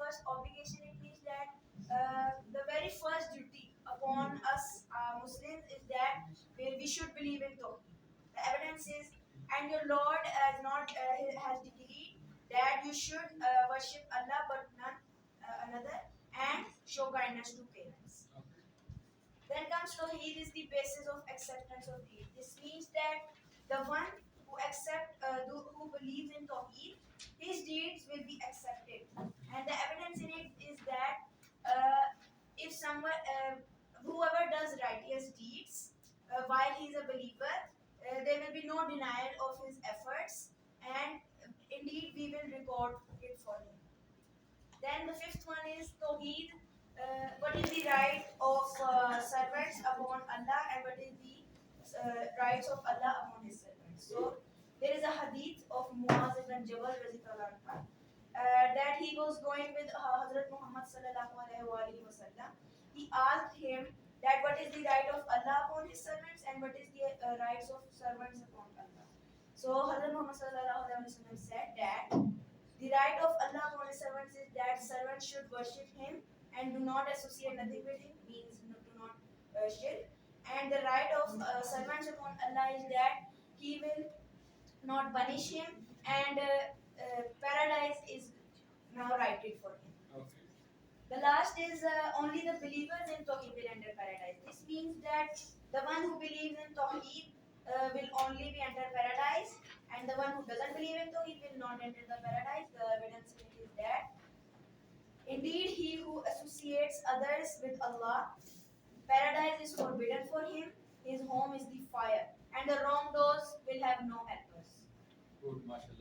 first obligation, it means that the very first duty upon us Muslims is that we should believe in Tawheed. The evidence is, and your Lord has decreed that you should worship Allah but none another, and show kindness to parents. Then comes Tawheed is the basis of acceptance of Eid. This means that the one who believes in Tawheed, his deeds will be accepted. And the evidence in it is that if someone, whoever does righteous deeds while he is a believer, there will be no denial of his efforts, and indeed we will record it for him. Then the fifth one is Tawheed. What is the right of servants upon Allah, and what is the rights of Allah upon His servants? So there is a hadith of Muaz ibn Jabal that he was going with Hazrat Muhammad sallallahu alaihi wasallam. He asked him that what is the right of Allah upon His servants and what is the rights of servants upon Allah. So Hazrat Muhammad sallallahu alaihi wasallam said that the right of Allah upon His servants is that servants should worship Him and do not associate nothing with Him, means do not shirk. And the right of servants upon Allah is that He will not punish him, and paradise is now righted for him. Okay. The last is only the believers in Tawheed will enter paradise. This means that the one who believes in Tawheed will only be enter paradise, and the one who doesn't believe in Tawheed will not enter the paradise. The evidence is that indeed he who associates others with Allah, paradise is forbidden for him. His home is the fire, and the wrongdoers will have no helpers. Good, mashallah.